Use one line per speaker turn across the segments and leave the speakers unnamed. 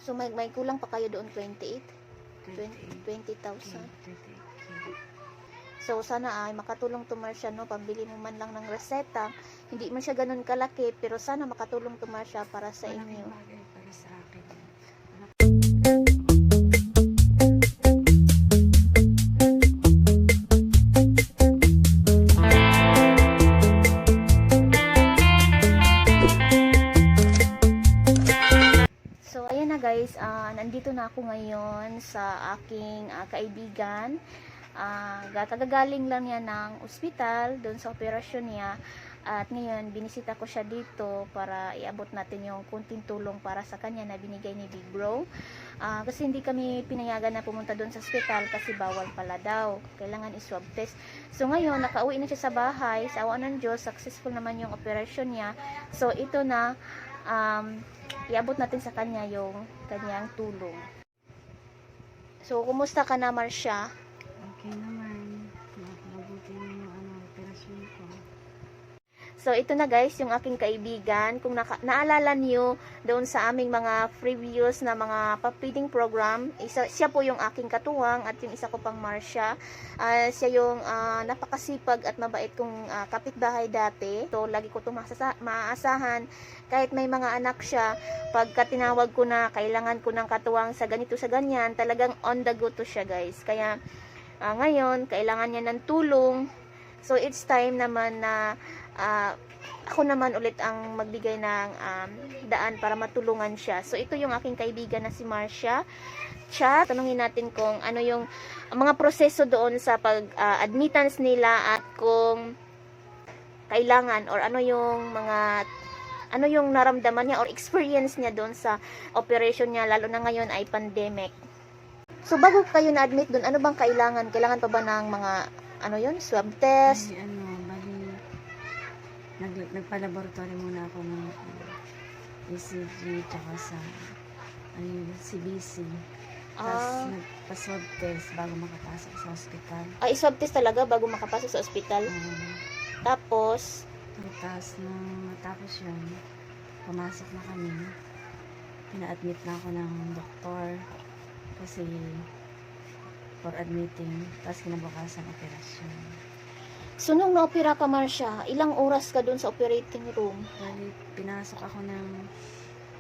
So may kulang pa kayo doon 28?
28.
20,000.
28K.
So sana ay makatulong to Marcia, no, pambili mo man lang ng reseta. Hindi man siya ganun kalaki, pero sana makatulong to Marcia para sa inyo.
Malaking bagay para sa akin.
So ayan na guys, nandito na ako ngayon sa aking kaibigan. Kagagaling lang niya ng ospital doon sa operasyon niya, at ngayon binisita ko siya dito para iabot natin yung kunting tulong para sa kanya na binigay ni Big Bro. Kasi hindi kami pinayagan na pumunta doon sa ospital kasi bawal pala daw, kailangan i-swab test. So ngayon nakauwi na siya sa bahay, sa awa ng Diyos successful naman yung operasyon niya. So ito na, iabot natin sa kanya yung kanyang tulong. So kumusta ka na, Marcia?
Okay naman. Mabuti na yung operasyon ko.
So, ito na guys, yung aking kaibigan. Kung naalala niyo doon sa aming mga previous na mga feeding program, siya po yung aking katuwang at yung isa ko pang Marcia. Siya yung napakasipag at mabait kong kapitbahay dati. So, lagi ko itong maaasahan. Kahit may mga anak siya, pagka tinawag ko na kailangan ko ng katuwang sa ganito sa ganyan, talagang on the go to siya guys. Kaya, ngayon, kailangan niya ng tulong. So, it's time naman na ako naman ulit ang magbigay ng daan para matulungan siya. So, ito yung aking kaibigan na si Marcia. Tanungin natin kung ano yung mga proseso doon sa pag-admittance nila at kung kailangan or ano yung naramdaman niya or experience niya doon sa operation niya, lalo na ngayon ay pandemic. So, bago kayo na-admit doon, ano bang kailangan? Kailangan pa ba ng mga swab test?
Ay, nagpa-laboratory muna ako ng ECG tsaka sa CBC. Tapos nagpa-swab test bago makapasok sa ospital.
Swab test talaga bago makapasok sa ospital? Tapos
nung matapos yun, pumasok na kami. Pina-admit na ako ng doktor kasi for admitting. Tapos kinabukasan operasyon.
So, nung na-opera ka, Marcia, ilang oras ka dun sa operating room?
Bali, pinasok ako ng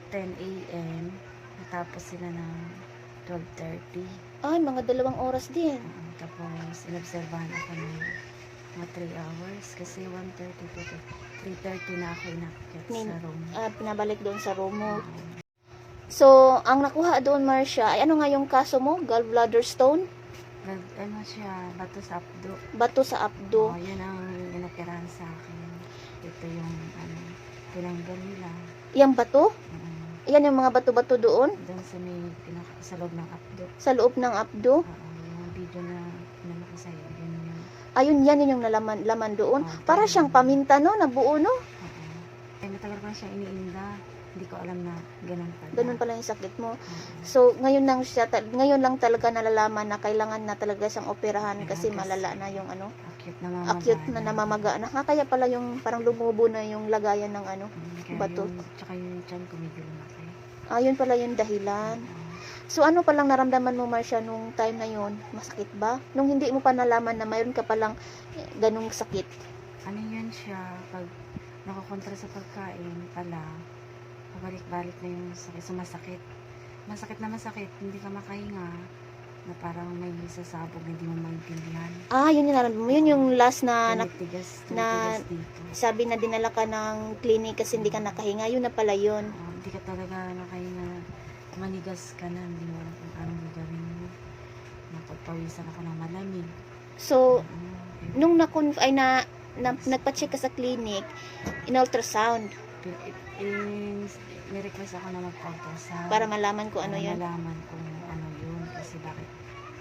10 a.m. Natapos sila ng 12:30.
Ay, mga 2 oras din.
Tapos, inobserbahan ako ng mga 3 hours kasi 1:30 to 3:30 na ako inakyat sa room.
Pinabalik doon sa room mo. So, ang nakuha doon, Marcia, ay ano nga yung kaso mo? Gallbladder stone?
Bato sa abdo.
Bato sa abdo.
Yun ang inoperahan sa akin. Ito yung tinanggal nila.
Yung bato? Yan yung mga bato-bato doon?
Doon sa loob ng abdo.
Sa loob ng abdo?
Yung video na pinamaka sa'yo.
Yan yung laman doon. Para siyang paminta, no? Nabuo, no?
Matagal ko na siya iniinda. Hindi ko alam na ganun pala.
Ganun pala yung sakit mo. So, ngayon lang talaga nalalaman na kailangan na talaga siyang operahan kasi malala na yung acute na namamaga na. Kaya pala yung parang lumubo na yung lagayan ng bato.
Tsaka yung tiyan ko medyo lumaki.
Yun pala yung dahilan. So, ano palang naramdaman mo, Marcia, nung time na yun? Masakit ba? Nung hindi mo pa nalaman na mayroon ka palang ganung sakit?
Ano yun siya? Pag nakakontra sa pagkain pala, pabalik-balik na yung sakit, sumasakit. Masakit na masakit, hindi ka makahinga, na parang may sasabog na hindi mo maintindihan.
Yun yung nararamdaman mo. Yun yung last na
Tumitigas dito.
Sabi na dinala ka ng clinic kasi hindi ka nakahinga. Yun na pala yun.
Hindi ka talaga nakahinga. Manigas ka na, hindi mo alam kung anong gagawin mo. Napagpawisan ako ng malamig.
So, nung nagpa-check ka sa clinic, in ultrasound,
May-request ako na mag-ultrasound.
para malaman ko ano yun.
Malaman kung ano yun. Kasi bakit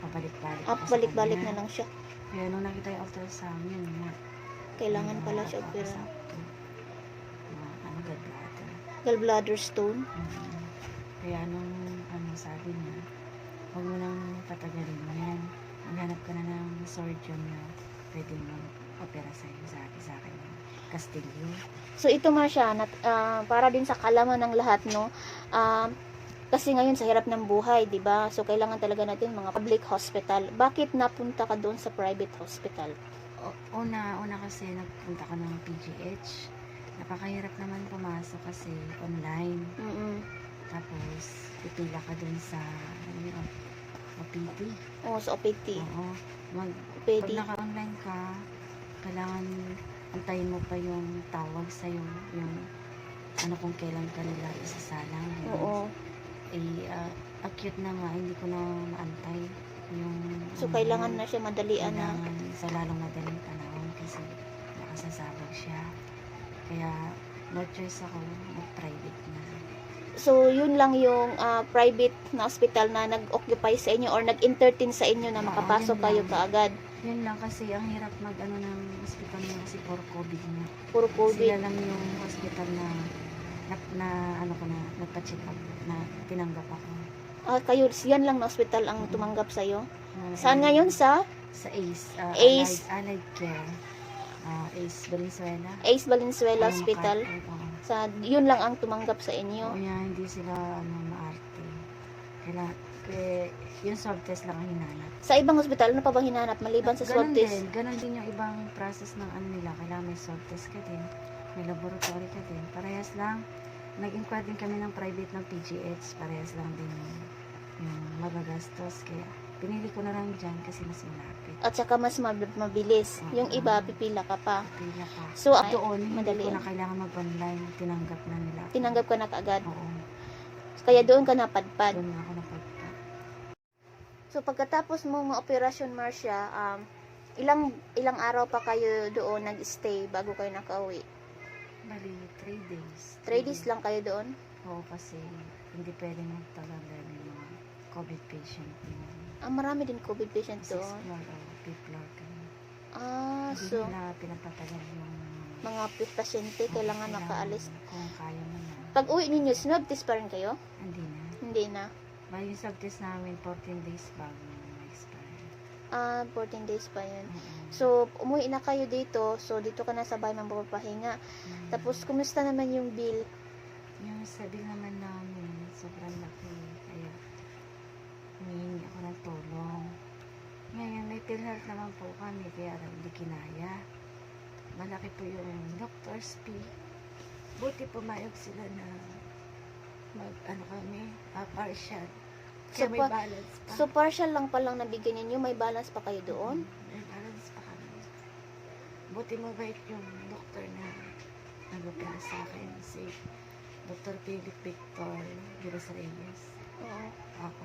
pabalik-balik
Balik-balik na lang siya.
Kaya nung nakita yung ultrasound, yun na.
Kailangan pala siya opera.
Gallbladder.
Gallbladder stone.
Kaya nung sabi niya, huwag mo nang patagalin mo yan. Maghanap ka na ng surgeon na pwede mo opera sa'yo, sa akin. Castillo.
So ito Marcia, para din sa kalaman ng lahat, no, kasi ngayon sa hirap ng buhay, 'di ba? So kailangan talaga natin mga public hospital. Bakit napunta ka doon sa private hospital?
Una kasi nagpunta ka ng PGH. Napakahirap naman pumasok kasi online.
Mm.
Tapos, pipila ka dun sa, ano yun, OPT.
Oo, sa OPT.
Oo. Pag
OPT.
naka-online ka, kailangan antayin mo pa yung tawag sa'yo, yung ano kung kailan ka nila isasalang.
Oo.
Acute na nga, hindi ko na maantay. Yung,
So kailangan na siya madalian na.
kailangan sa lalong madaling panahon kasi nakasasabog siya. Kaya, no choice ako, mag-private na.
So yun lang yung private na hospital na nag-occupy sa inyo or nag-entertain sa inyo na
Oo,
makapasok
yun
kayo
lang.
kaagad.
Yun lang kasi ang hirap mag-ano ng hospital niya kasi for COVID na.
Puro
Sila
COVID.
lang yung hospital na ano ko na, nagpa-check up, na tinanggap ako.
Kayo, yan lang na hospital ang tumanggap sa iyo.
Na-
Saan ngayon sa
Sa ACE.
ACE.
Allied Care. ACE Valenzuela.
Ace Valenzuela
Ang
Hospital?
oo.
Sa yun lang ang tumanggap sa
Oo,
inyo.
yan, hindi sila maarte. Yung swab test lang ang hinanap.
Sa ibang hospital, ano pa bang hinanap maliban sa swab test?
Ganon din yung ibang process ng ano nila. Kailangan may swab test ka din. May laboratory ka din. Parehas lang. Nag-inquire din kami ng private ng PGH. Parehas lang din yung magagastos. Kaya pinili ko na lang dyan kasi mas malapit.
At saka mas mabilis.
Oo.
Yung iba, pipila ka pa.
Pila ka.
So,
Doon, hindi
madali
ko
yan.
na kailangan mag-online. Tinanggap na nila. ako.
Tinanggap ka na kaagad.
Oo.
Kaya doon ka napadpad.
Doon na ako napagpa.
So pagkatapos mo ma-operasyon, Marcia, ilang araw pa kayo doon nag-stay bago kayo nakauwi?
Bali, 3 days.
3 days lang kayo doon?
Oo, kasi hindi pwede magtagal dahil may mga COVID patient din.
Marami din COVID patient
6
doon.
floor o 5th floor kami. Hindi
So
nila pinapatagal yung
mga pasyente kailangan makaalis.
Kung kaya mo na.
Pag uwi ninyo, swab test pa rin kayo?
Hindi na.
Hindi na.
Bali, yung subtest namin 14 days bago ma-expire.
14 days pa yun.
Oo.
So, umuwi na kayo dito. So, dito ka na sa bahay magpapahinga. Tapos, kumusta naman yung bill?
Yung sabi naman namin, sobrang laki. Kaya, humihingi ako ng tulong. Ngayon, may PhilHealth naman po kami, kaya hindi kinaya. Malaki po yung doctor's fee. Buti pumayag sila na partial. Kaya
So,
may balance pa.
So, partial lang palang nabigyan ninyo. May balance pa kayo doon?
May balance pa kami. Buti mabait yung doktor na nag-opera sa akin. Si Dr. Philip Victor de los Reyes.
Oo.
Ako.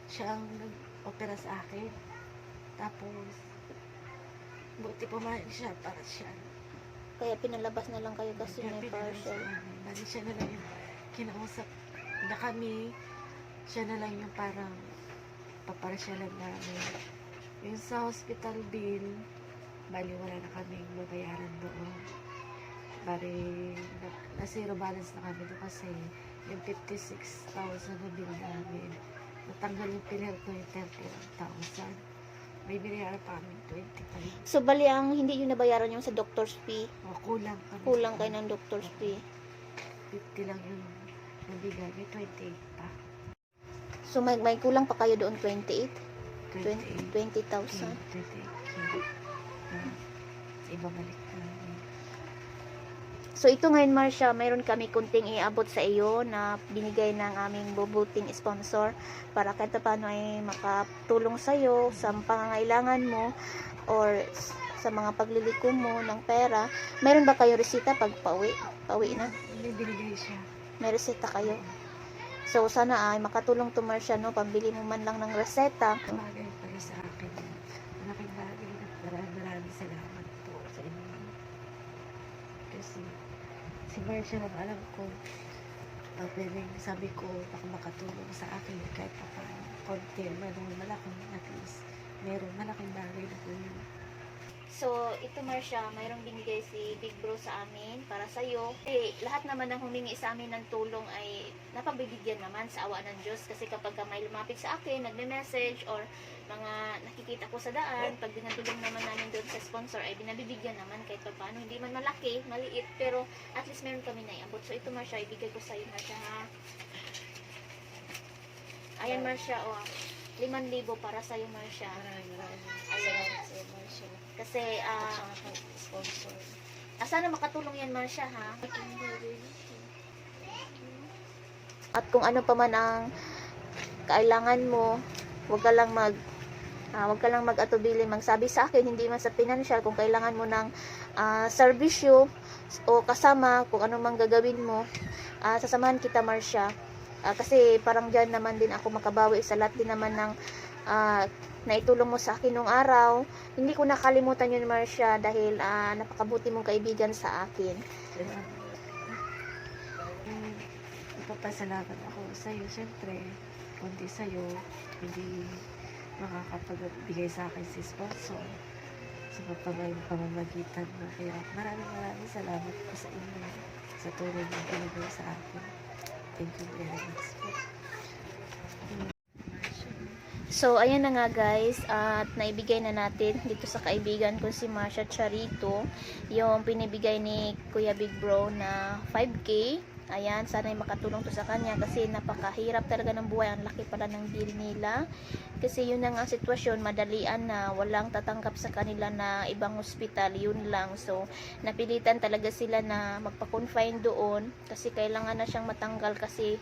Siya ang nag-opera sa akin. Tapos, buti pumayag siya para siya.
Kaya pinalabas na lang kayo kasi
Kaya
may
pinalabas
partial.
sa amin. Bali siya na lang yung kinausap na kami. Siya na lang yung parang paparsyalan namin. Yung sa hospital bill, bali wala na kaming babayaran doon. Bali, na zero balance na kami doon kasi yung 56,000 na bill namin. Natanggal yung pinel ko yung 31,000. May binayaran pa kami 25.
So, bali ang hindi nyo nabayaran yung sa doctor's fee.
O, kulang kami.
Kulang kayo ng doctor's fee.
50 lang yung nabigay. May 28 pa.
So, may kulang pa kayo doon 28?
28.
20,000.
28. Ibabalik namin.
So, ito ngayon, Marcia, mayroon kami kunting iabot sa iyo na binigay ng aming bubuting sponsor para kahit paano ay makatulong sa iyo sa pangangailangan mo or sa mga pagliliko mo ng pera. Mayroon ba kayo resita pag pauwi? Pauwi na?
May binigay siya.
May reseta kayo? So, sana ay makatulong to Marcia, no? Pambili mo man lang ng reseta.
Bagay para sa akin. Malaking bagay na maraming salamat po sa inyo. Kasi si Marcia lang alam ko pwedeng sabi ko baka makatulong sa akin kahit pa paano. Konti, malaking at least meron malaking bagay na po yun.
So, ito Marcia, mayroong binigay si Big Bro sa amin para sa iyo. Lahat naman ng humingi sa amin ng tulong ay napabibigyan naman sa awa ng Diyos. Kasi kapag may lumapit sa akin, nagme-message or mga nakikita ko sa daan, pag binabigyan naman namin doon sa sponsor ay binabibigyan naman kahit pa paano. Hindi man malaki, maliit, pero at least meron kami naiabot. So, ito Marcia, ibigay ko sa iyo Marcia ha. Ayan, Marcia, oh. 5,000 para sa'yo, Marcia. Ayan. Kasi,
Sponsor.
sana makatulong yan, Marcia, ha? At kung ano pa man ang kailangan mo, huwag ka lang mag-atubili magsabi sa akin, hindi man sa financial, kung kailangan mo ng serbisyo o kasama, kung ano mang gagawin mo, sasamahan kita, Marcia. Kasi parang dyan naman din ako makabawi sa lahat din naman ng naitulong mo sa akin nung araw. Hindi ko nakalimutan yun, Marcia, dahil napakabuti mong kaibigan sa akin.
Nagpapasalamat ako sa iyo. Siyempre, kundi sa iyo, hindi makakapagbigay sa akin si sponsor sa pamamagitan mo. Kaya maraming salamat po sa inyo sa tulong na binigay sa akin. Thank you very much po.
So, ayan na nga guys, at naibigay na natin dito sa kaibigan ko si Marcia Charito, yung pinibigay ni Kuya Big Bro na 5K. Ayan, sana ay makatulong to sa kanya kasi napakahirap talaga ng buhay. Ang laki pala ng bill nila. Kasi yun na nga ang sitwasyon, madalian na, walang tatanggap sa kanila na ibang hospital, yun lang. So, napilitan talaga sila na magpa-confine doon kasi kailangan na siyang matanggal kasi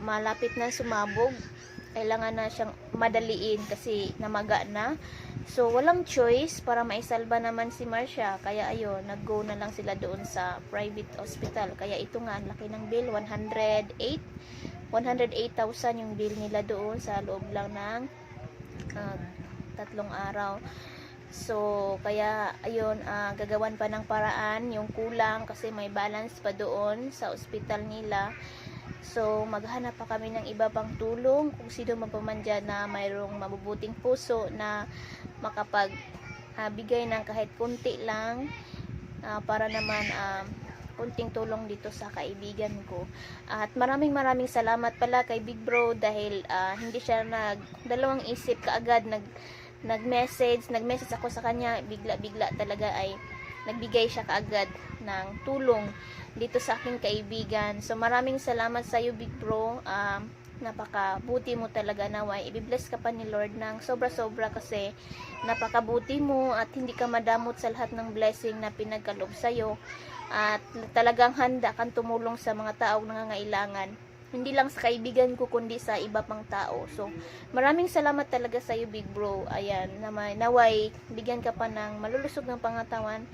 malapit na sumabog. Kailangan na siyang madaliin kasi namaga na. So, walang choice para maisalba naman si Marcia. Kaya ayun, nag-go na lang sila doon sa private hospital. Kaya ito nga, ang laki ng bill, 108,000 yung bill nila doon sa loob lang ng 3 araw. So, kaya ayun, gagawan pa ng paraan yung kulang kasi may balance pa doon sa hospital nila. So, maghanap pa kami ng iba pang tulong kung sino man pa man dyan na mayroong mabubuting puso na makapag bigay ng kahit kunti lang para naman kunting tulong dito sa kaibigan ko. At maraming salamat pala kay Big Bro dahil hindi siya dalawang isip kaagad nag-message ako sa kanya, bigla talaga ay nagbigay siya kaagad ng tulong dito sa aking kaibigan. So, maraming salamat sa iyo, Big Bro. Napakabuti mo talaga, naway i-bless ka pa ni Lord ng sobra-sobra kasi napakabuti mo at hindi ka madamot sa lahat ng blessing na pinagkaloob sa iyo at talagang handa kang tumulong sa mga taong nangangailangan. Hindi lang sa kaibigan ko kundi sa iba pang tao. So, maraming salamat talaga sa iyo, Big Bro. Ayan, naway bigyan ka pa ng malulusog ng pangatawan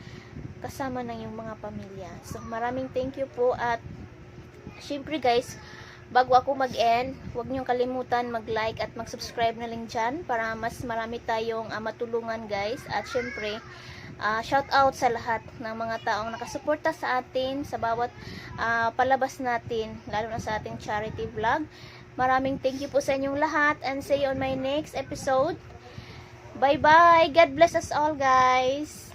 kasama ng yung mga pamilya. So, maraming thank you po at syempre guys, bago ako mag-end, huwag niyong kalimutan mag-like at mag-subscribe na lang dyan para mas marami tayong matulungan guys. At syempre, shout out sa lahat ng mga taong nakasuporta sa atin sa bawat palabas natin, lalo na sa ating charity vlog. Maraming thank you po sa inyong lahat and see you on my next episode. Bye bye. God bless us all guys.